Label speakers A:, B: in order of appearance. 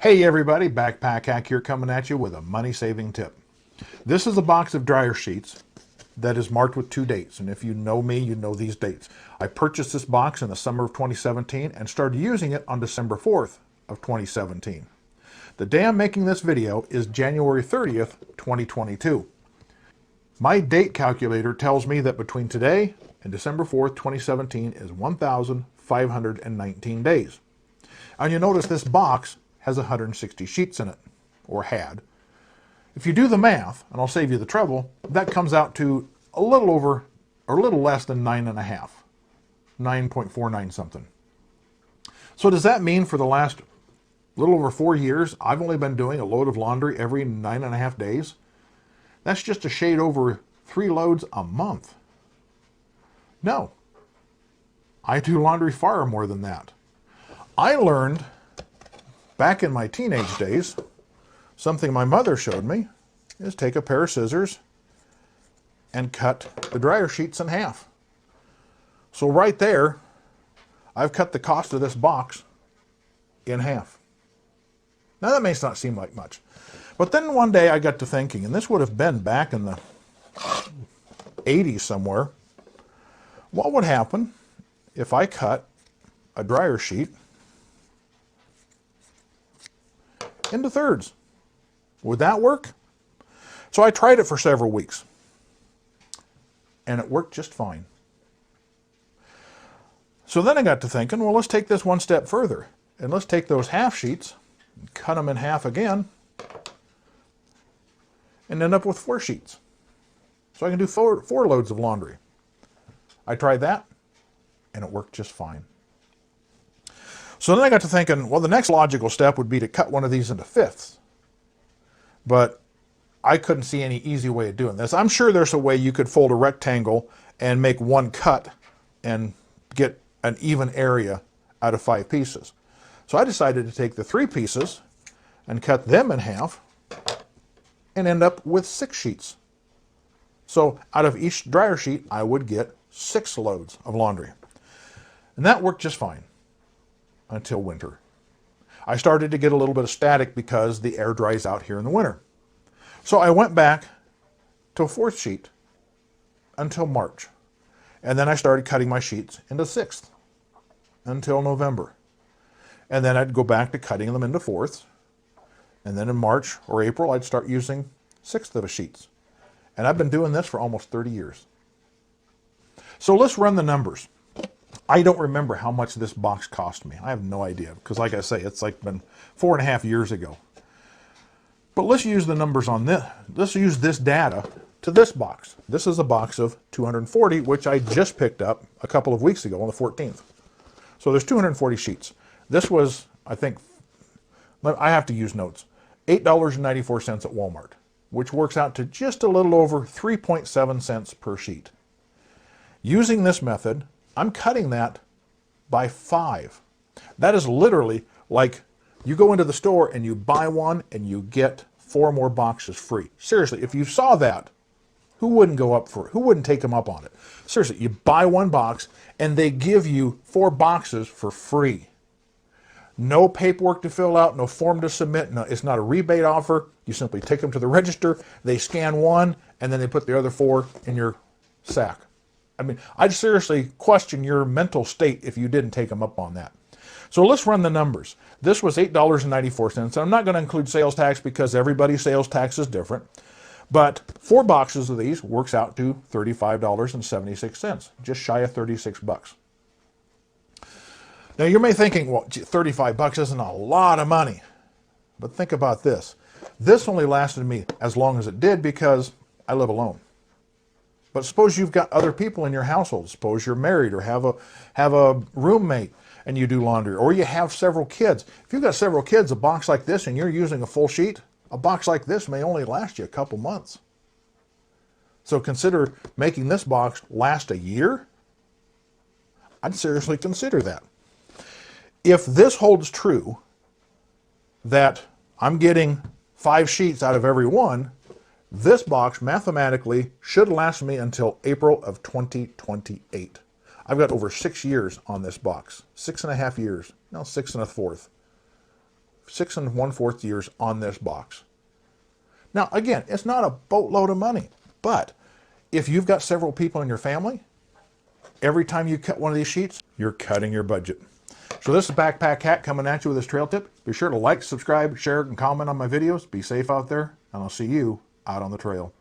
A: Hey everybody, Backpack Hack here coming at you with a money-saving tip. This is a box of dryer sheets that is marked with two dates, and if you know me, you know these dates. I purchased this box in the summer of 2017 and started using it on December 4th of 2017. The day I'm making this video is January 30th, 2022. My date calculator tells me that between today and December 4th, 2017 is 1,519 days. And you notice this box has 160 sheets in it, or had. If you do the math, and I'll save you the trouble, that comes out to a little over, or a little less than 9.5, 9.49 something. So does that mean for the last little over 4 years, I've only been doing a load of laundry every 9.5 days? That's just a shade over 3 loads a month. No, I do laundry far more than that. I learned back in my teenage days, something my mother showed me is take a pair of scissors and cut the dryer sheets in half. So right there, I've cut the cost of this box in half. Now that may not seem like much, but then one day I got to thinking, and this would have been back in the 80s somewhere, what would happen if I cut a dryer sheet into thirds? Would that work? So I tried it for several weeks, and it worked just fine. So then I got to thinking, well, let's take this one step further, and let's take those half sheets, and cut them in half again, and end up with 4 sheets. So I can do four loads of laundry. I tried that, and it worked just fine. So then I got to thinking, well, the next logical step would be to cut one of these into fifths. But I couldn't see any easy way of doing this. I'm sure there's a way you could fold a rectangle and make one cut and get an even area out of 5 pieces. So I decided to take the 3 pieces and cut them in half and end up with 6 sheets. So out of each dryer sheet, I would get 6 loads of laundry. And that worked just fine until winter. I started to get a little bit of static because the air dries out here in the winter. So I went back to a 4th sheet until March. And then I started cutting my sheets into 6th until November. And then I'd go back to cutting them into 4ths. And then in March or April, I'd start using 1/6 of a sheets. And I've been doing this for almost 30 years. So let's run the numbers. I don't remember how much this box cost me. I have no idea, because like I say, it's like been 4.5 years ago. But let's use the numbers on this. Let's use this data to this box. This is a box of 240, which I just picked up a couple of weeks ago on the 14th. So there's 240 sheets. This was, I think, I have to use notes, $8.94 at Walmart, which works out to just a little over 3.7 cents per sheet. Using this method, I'm cutting that by 5. That is literally like you go into the store and you buy one and you get 4 more boxes free. Seriously, if you saw that, who wouldn't go up for it? Who wouldn't take them up on it? Seriously, you buy one box and they give you 4 boxes for free. No paperwork to fill out, no form to submit. No, it's not a rebate offer. You simply take them to the register, they scan one, and then they put the other 4 in your sack. I mean, I'd seriously question your mental state if you didn't take them up on that. So let's run the numbers. This was $8.94. I'm not going to include sales tax because everybody's sales tax is different. But 4 boxes of these works out to $35.76, just shy of 36 bucks. Now you may be thinking, well, gee, 35 bucks isn't a lot of money. But think about this. This only lasted me as long as it did because I live alone. But suppose you've got other people in your household. Suppose you're married or have a roommate and you do laundry, or you have several kids. If you've got several kids, a box like this and you're using a full sheet, a box like this may only last you a couple months. So consider making this box last a year. I'd seriously consider that. If this holds true, that I'm getting 5 sheets out of every one, this box mathematically should last me until April of 2028. I've got over 6 years on this box. 6.5 years. No, 6 1/4. 6 1/4 years on this box. Now, again, it's not a boatload of money, but if you've got several people in your family, every time you cut one of these sheets, you're cutting your budget. So this is Backpack Hat coming at you with this trail tip. Be sure to like, subscribe, share, and comment on my videos. Be safe out there, and I'll see you out on the trail.